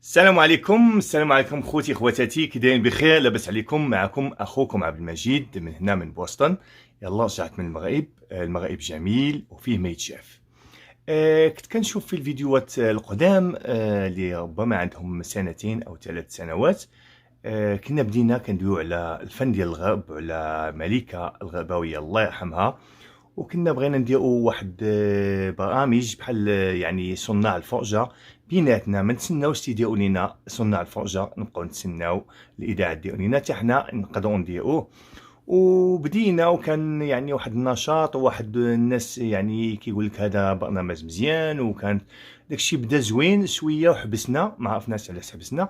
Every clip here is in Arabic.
السلام عليكم خوتي خواتاتي، كي دايرين بخير؟ لاباس عليكم؟ معكم اخوكم عبد المجيد من هنا من بوسطن. يلا رجعت من المغرب. المغرب جميل وفيه ما يتشاف. كنت كنشوف في الفيديوهات القدام اللي ربما عندهم سنتين او 3 سنوات. كنا بدينا كندويو على الفن ديال الغرب وعلى ملكة الغرباوية الله يرحمها، وكنا بغينا نديرو واحد برامج بحال يعني صناع الفرجة بيناتنا، ما نتسناوش تيديروا لينا صناع الفرجة، نبقاو نتسناو الاذاعه ديروا لينا حتى حنا نقدروا نديروه. وبدينا وكان يعني واحد النشاط وواحد الناس يعني كيقول لك هذا برنامج مزيان، وكان داكشي بدا زوين شويه وحبسنا، ما عرفناش علاش حبسنا.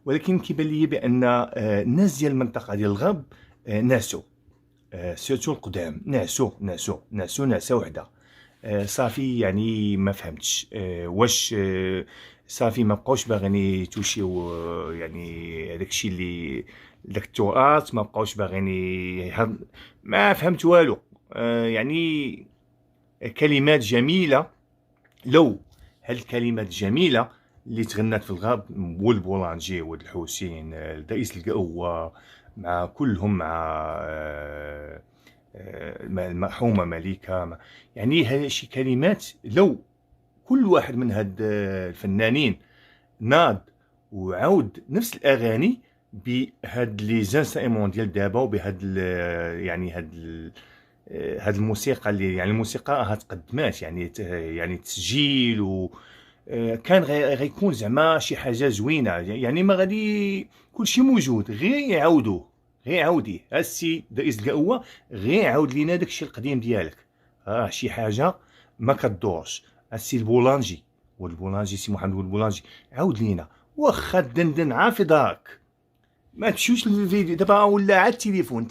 ولكن كيبان لي بان الناس ديال المنطقه ديال الغرب ناسو، سيرتو القدام نعسو نعسه وحده. صافي يعني ما فهمتش واش صافي ما بقاوش باغيين يتوشيو يعني داكشي اللي داك التراث، ما بقاوش باغيين ما فهمت والو. يعني كلمات جميله، لو هاد الكلمات الجميله اللي تغنات في الغرب، ولد بولانجي ولد الحسين رئيس القوه مع كلهم، مع المرحومه مليكه، يعني هذه شي كلمات لو كل واحد من هاد الفنانين ناض وعاود نفس الاغاني بهاد لي زانسيمون ديال دابا، وبهاد يعني هاد الموسيقى اللي يعني الموسيقى راها تقدمات، يعني تسجيل، و كان غيكون زعما شي حاجه زوينه، يعني ما غادي كلشي موجود، غير يعاودوه، غير عاوديه السي رئيس القهوه، غير عاود لينا داكشي القديم ديالك، شي حاجه ما كدورش. السي البولانجي والبولانجي، سي محمد البولانجي، عاود لينا واخا دندن عا في دارك، ما تمشيوش للفيديو. دابا ولا عاد التليفون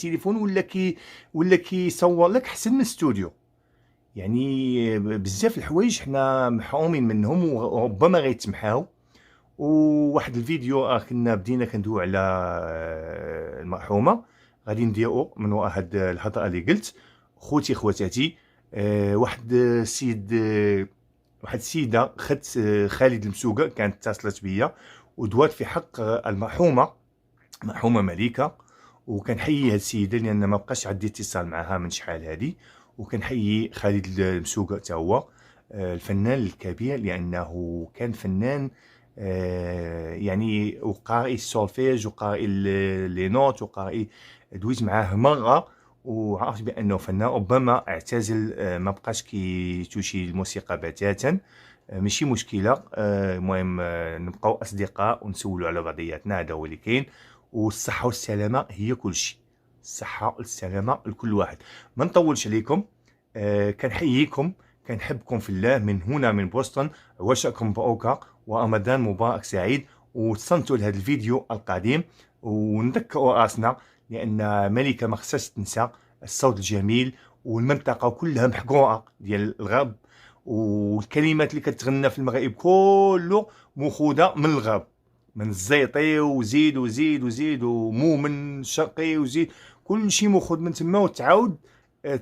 ولا كيصور لك حسن من الاستوديو. يعني بزاف الحوايج حنا محرومين منهم وربما غيتمحاو. وواحد الفيديو كنا بدينا كندويو على المرحومه، غادي نديرو من وراء هاد الهضره اللي قلت. خوتي خواتاتي، واحد السيد واحد السيده خدت خالد المسوقه كانت اتصلت بيا ودوات في حق المرحومه مليكه، وكنحيي هاد السيده لان ما بقاش عندي اتصال معها من شحال هادي. وكنحيي خالد المسوقه حتى هو الفنان الكبير، لانه كان فنان يعني وقارئ السولفيج وقارئ لي نوت وقارئ. دويت معاه مره وعرفت بانه فنان. ربما اعتزل، ما بقاش كيتوشي الموسيقى بتاتا، ماشي مشكله. المهم نبقاو اصدقاء ونسولوا على بعضياتنا، هذا هو اللي كاين. والصحه والسلامه هي كل شيء، الصحه والسلامه لكل واحد. ما نطولش عليكم، كنحييكم، كنحبكم في الله من هنا من بوسطن. عواشركم مبروكه ورمضان مبارك سعيد، وتصنتوا لهذا الفيديو القديم. ونذكروا راسنا لان ملكه ما خصهاش تنسى الصوت الجميل، والمنطقه كلها محقوره ديال الغرب، والكلمات اللي كتغنى في المغرب كله مخوذه من الغرب، من الزيطي وزيد وزيد وزيد، ومؤمن الشرقي وزيد، كل شيء مخوذ من تما وتعاود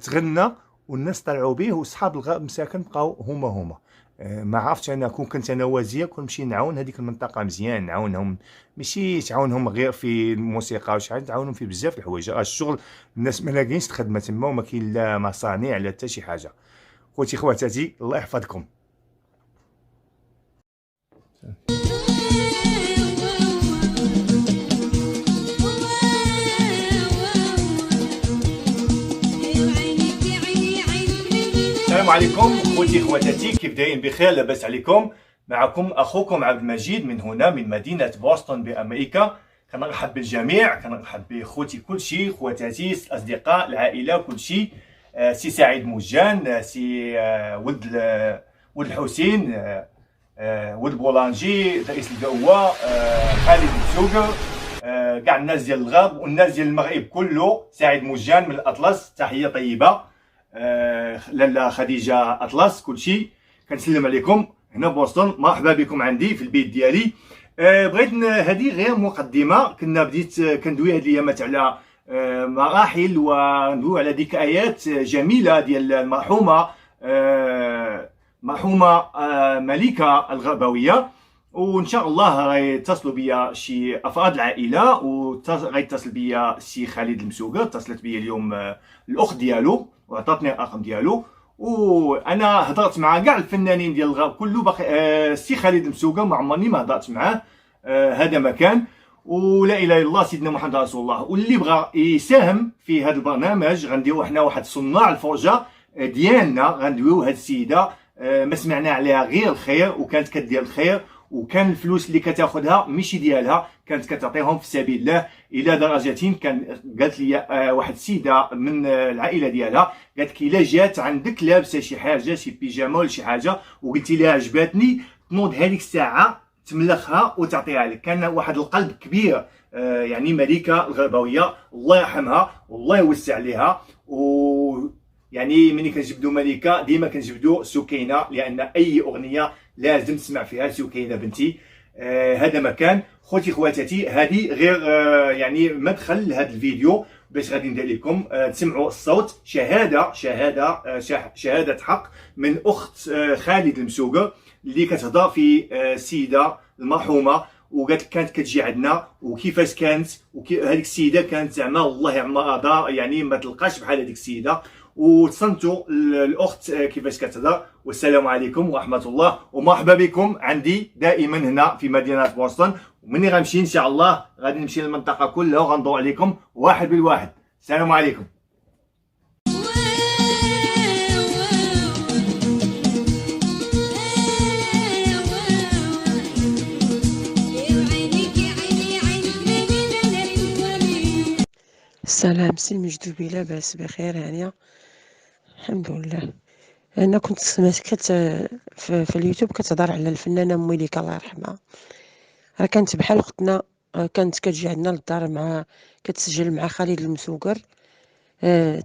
تغنى، والناس طلعوا به، واصحاب الغرب مساكن بقاو هما. ما عرفتش انا كون كنت انا وازيه كون نمشي نعاون هذيك المنطقه مزيان، نعاونهم، ماشي تعاونهم غير في الموسيقى وشحال، تعاونهم في بزاف الحوايج. الشغل الناس ما لاقينش الخدمه تما، وما كاين لا مصانع لا حتى شي حاجه. خوتي خواتاتي الله يحفظكم. السلام عليكم خوتي خواتاتي، كيف دايرين؟ بخير؟ لاباس عليكم؟ معكم اخوكم عبد المجيد من هنا من مدينه بوسطن بامريكا. كنرحب بالجميع، كنرحب بخوتي كلشي، خواتاتي، الاصدقاء، العائله، كلشي. سي سعيد موجان، سي ولد الحسين، ولد بولانجي، رئيس القوه، خالد السوقر، كاع الناس ديال الغرب والناس ديال المغرب كله. سعيد موجان من الاطلس، تحيه طيبه. لاله خديجه اطلس، كلشي كنسلم عليكم هنا بوسطن. مرحبا بكم عندي في البيت ديالي. بغيت هذه غير مقدمه، كنا بديت كندوي هاد الايامات على مراحل وندوي على ذكريات جميله ديال المرحومه ملكه الغرباويه. وان شاء الله غيتصلوا بيا شي افراد العائله، وغيتصل بيا السي خالد المسوقه. اتصلت بيا اليوم الاخت ديالو وعطاتني الرقم ديالو، وانا هضرت مع كاع الفنانين ديال الغرب كله. باقي السي خالد المسوقه ما عمرني ما هضرت معاه. هذا مكان. ولا اله الا الله سيدنا محمد رسول الله. واللي بغى يساهم في هذا البرنامج غنديروا حنا واحد صناع الفرجه ديالنا، غندويو هذه السيده ما سمعنا عليها غير الخير، وكانت كدير الخير، وكان الفلوس اللي كتاخذها ماشي ديالها، كانت كتعطيهم في سبيل الله. الى درجه كان قالت لي واحد السيده من العائله ديالها، قالت لي الا جات عندك لابسه شي حاجه، شي بيجامه ولا شي حاجه، وقلتي لها عجباتني، تنوض هذيك الساعه تملخها وتعطيها لك. كان واحد القلب كبير. يعني ملكه الغربويه الله يرحمها والله يوسع عليها. و يعني ملي كنجبدوا ملكه ديما كنجبدوا سكينه، لان اي اغنيه لازم تسمع فيها سكينه بنتي. هذا مكان خوتي خواتاتي. هذه غير يعني مدخل لهذا الفيديو باش غادي ندير لكم تسمعوا الصوت. شهاده حق من اخت خالد المسوقه اللي كتهضر في السيده المرحومه، وقالت كانت كتجي عندنا وكيفاش كانت. هذيك السيده كانت زعما الله يعمرها دار، يعني ما تلقاش بحال هذيك السيده. وتصنتوا الاخت كيفاش كتهضر. والسلام عليكم ورحمه الله، ومرحبا بكم عندي دائما هنا في مدينه بوسطن. ومني غنمشي ان شاء الله غادي نمشي للمنطقه كلها وغنضوي عليكم واحد بالواحد. السلام عليكم. السلام سي المجدوبي، لاباس بخير هانية الحمد لله. انا كنت سمعت في اليوتيوب كتهضر على الفنانه ملكه الله يرحمها. راه كانت بحال اختنا، كانت كتجي عندنا للدار مع كتسجل مع خالد المسوقر،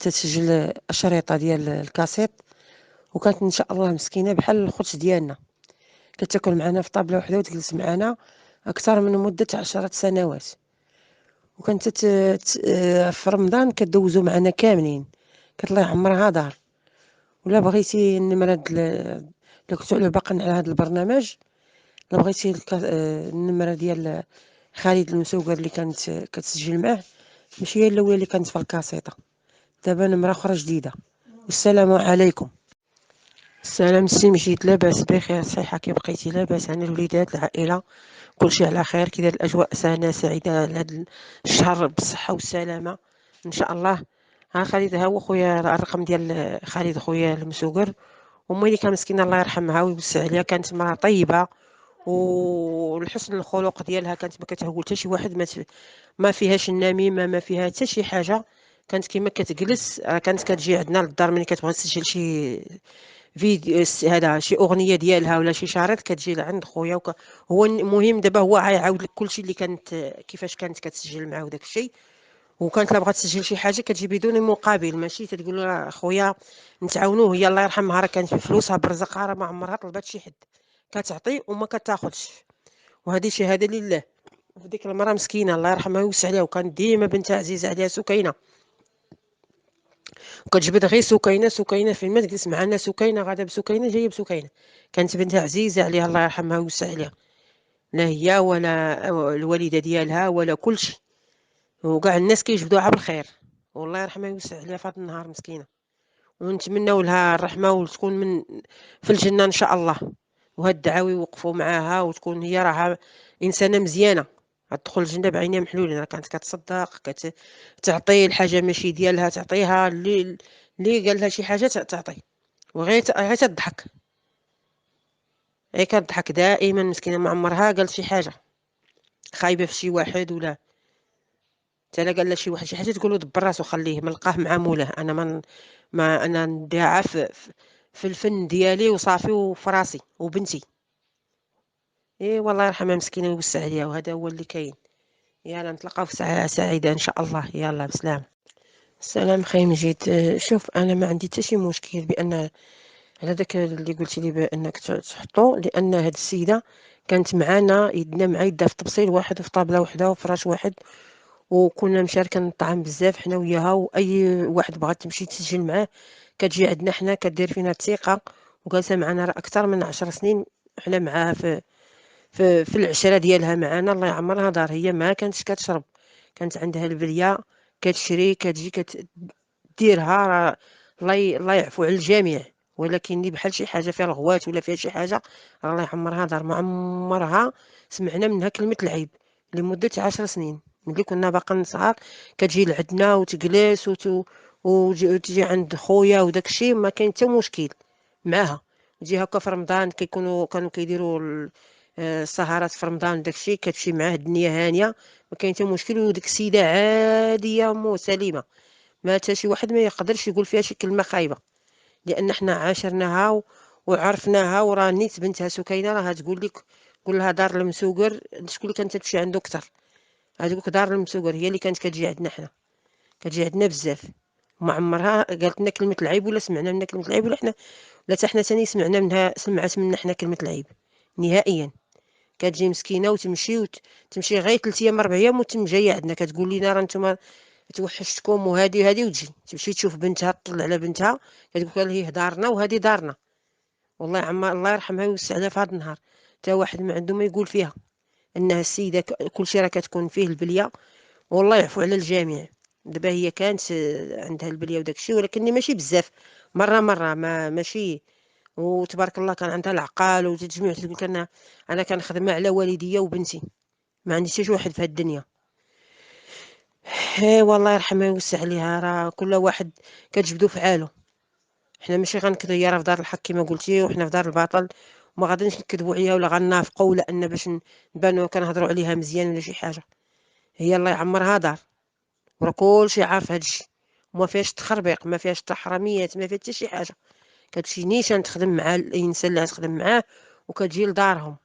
تتسجل اشرطه ديال الكاسيت. وكانت ان شاء الله مسكينه بحال الخوت ديالنا، كتاكل معنا في طابله وحده وتجلس معنا اكثر من مده 10 سنوات. وكانت في رمضان كدوزو معنا كاملين، كانت الله يعمرها دار. ولا بغيتي النمرة الا كنتو على باقا على هذا البرنامج، الا بغيتي النمرة ديال خالد المسوقر اللي كانت كتسجل معاه، ماشي هي الاولى اللي كانت في الكاسيطه، دابا نمرة اخرى جديده. والسلام عليكم. السلام سي مجيد، لاباس بخير صحيحه كي بقيتي؟ لاباس عن الوليدات العائله كلشي على خير؟ كي داير الاجواء سنه سعيده لهذا الشهر بالصحه والسلامه ان شاء الله. ها خالد، ها هو خويا الرقم ديال خالد خويا المسوقر. ومليكه مسكينه الله يرحمها ويوسع عليها، كانت مراه طيبه والحسن الخلق ديالها، كانت ما كتهول حتى شي واحد، ما فيهاش النميمه، ما فيها حتى شي حاجه. كانت كيما كتجلس، كانت كتجي عندنا للدار ملي كتبغي تسجل شي فيديو، هذا شي اغنيه ديالها ولا شي شريط، كتجي لعند خويا هو المهم دابا هو غيعاود لك كلشي اللي كانت كيفاش كانت كتسجل معاه وداك الشيء. وكانت لا بغات تسجل شي حاجه كتجي بدون مقابل، ماشي تقول له خويا نتعاونوه. هي الله يرحمها راه كانت بفلوسها برزقها، راه ما عمرها طلبات شي حد، كتعطي وما كتاخذش. وهذه شهاده لله. وديك المراه مسكينه الله يرحمها ويوسع عليها، وكانت ديما بنتها عزيزه عليها سكينه، وكتجبد غير سكينه سكينه، فين ما تجلس معنا سكينه غادا بسكينه جايه بسكينه. كانت بنتها عزيزه عليها الله يرحمها ويوسع عليها، لا هي ولا الوالده ديالها ولا كلشي، وكاع الناس كيجبدوها بالخير. والله يرحمها ويوسع عليها في هذا النهار مسكينه. ونتمنوا لها الرحمه وتكون من في الجنه ان شاء الله. وهاد الدعاوي يوقفوا معاها وتكون هي راها انسانه مزيانه، تدخل الجنه بعينيها محلولين. راه كانت كتصدق، تعطي الحاجه ماشي ديالها، تعطيها اللي قال لها شي حاجه تعطي، غير تضحك، غير كتضحك دائما مسكينه، ما عمرها قالت شي حاجه خايبه في شي واحد. ولا حتى لا قال لها شي واحد شي حاجه تقول له دبر راسو خليه ملقاه مع مولاه. انا ما انا ندعى في الفن ديالي وصافي، وفي راسي وبنتي. اي والله يرحمها مسكينه ويوسع عليها، وهذا هو اللي كاين. يلا نتلاقاو في ساعه سعيده ان شاء الله. يلا بسلام. السلام خيم جيت. شوف انا ما عندي حتى شي مشكل بان على داك اللي قلتي لي بانك تحطو، لان هاد السيده كانت معنا يدنا مع يدها في طبسيل واحد وفي طابله وحده وفراش واحد، وكنا مشاركين الطعام بزاف حنا وياها. واي واحد بغات تمشي تسجل معاه كتجي عندنا حنا، كدير فينا الثقه، وجالسه معنا راه اكثر من 10 سنين حنا معاها في في العشرة ديالها معانا، الله يعمرها دار. هي ما كانتش كتشرب، كانت عندها البلية، كتشري كتجي كديرها. راه الله يعفو على الجميع، ولكن اللي بحال شي حاجة فيها الغوات ولا فيها شي حاجة، راه الله يعمرها دار. ما عمرها سمعنا منها كلمة العيب لمدة 10 سنين. ملي كنا باقا صغار كتجي لعندنا وتجلس وتجي عند خويا وداك الشيء، ما كاين حتى مشكل معاها. تجي هكا في رمضان كانوا كيديروا السهرات في رمضان وداك الشيء، كتمشي معاه الدنيا هانية، ما كاين حتى مشكل. وديك السيدة عادية سليمة، ما حتى شي واحد ما يقدرش يقول فيها شي كلمة خايبة، لأن حنا عاشرناها وعرفناها. وراه نيت بنتها سكينة راها تقول لك، قول لها دار المسوقر شكون اللي كانت تمشي عنده كتر، هتقولك دار المسوقر هي اللي كانت كتجي عندنا حنا، كتجي عندنا بزاف. وما عمرها قالت لنا كلمة العيب ولا سمعنا منها كلمة العيب، ولا حنا لا حتى حنا تاني سمعت منا حنا كلمة العيب نهائيا. كتجي مسكينة وتمشي تمشي غير 3 ايام 4 ايام وتم جاية عندنا كتقول لنا راه نتوما توحشتكم وهادي وتجي تمشي تشوف بنتها، تطلع على بنتها كتقول لها هي دارنا وهادي دارنا. والله عما الله يرحمها ويوسع عليها في هذا النهار، حتى واحد ما عنده ما يقول فيها انها السيده كلشي راه كتكون فيه البليه، والله يعفو على الجميع. دابا هي كانت عندها البليه وداك الشيء، ولكن ماشي بزاف، مره ما ماشي. وتبارك الله كان عندها العقال وتجمع تقول لك انا كنخدم على والديا وبنتي، ما عندي حتى شي واحد في هاد الدنيا. والله يرحمها ويوسع عليها، راه كل واحد كتجبدو في حاله. حنا ماشي غنكذو، هي راه في دار الحق كما قلتي وحنا في دار الباطل، وما غاديش نكذبوا عليها ولا غنافقوا ولا ان باش نبانو كنهضروا عليها مزيان ولا شي حاجه. هي الله يعمرها دار، وراه كلشي عارف هادشي، وما فيهاش تخربيق، ما فيهاش تحرميات، ما فيها حتى شي حاجه. كتمشي نيشان تخدم مع الانسان اللي غتخدم معاه وكتجي لدارهم.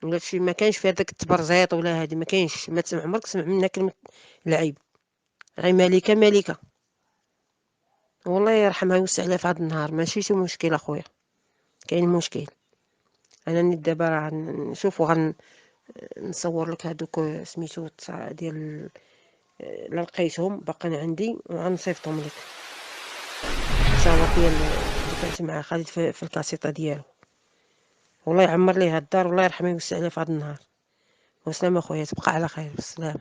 ولا شي ما كاينش فيها داك التبرزيط ولا هادي، ما كاينش، ما تسمع عمرك تسمع منها كلمه العيب. غير ملكه ملكه. والله يرحمها ويوسع عليها في هذا النهار. ماشي شي مشكل اخويا، كاين مشكل. انا نيت دابا راه نشوف نصور لك هادوك سميتو ديال لا لقيتهم باقيين عندي وغنصيفطهم لك ان شاء الله. ديال اللي كانت مع خالد في الكاسيطه ديالو. والله يعمر ليه هاد الدار، والله يرحمه ويوسع عليه في هذا النهار. وسلام اخويا، تبقى على خير، بالسلام.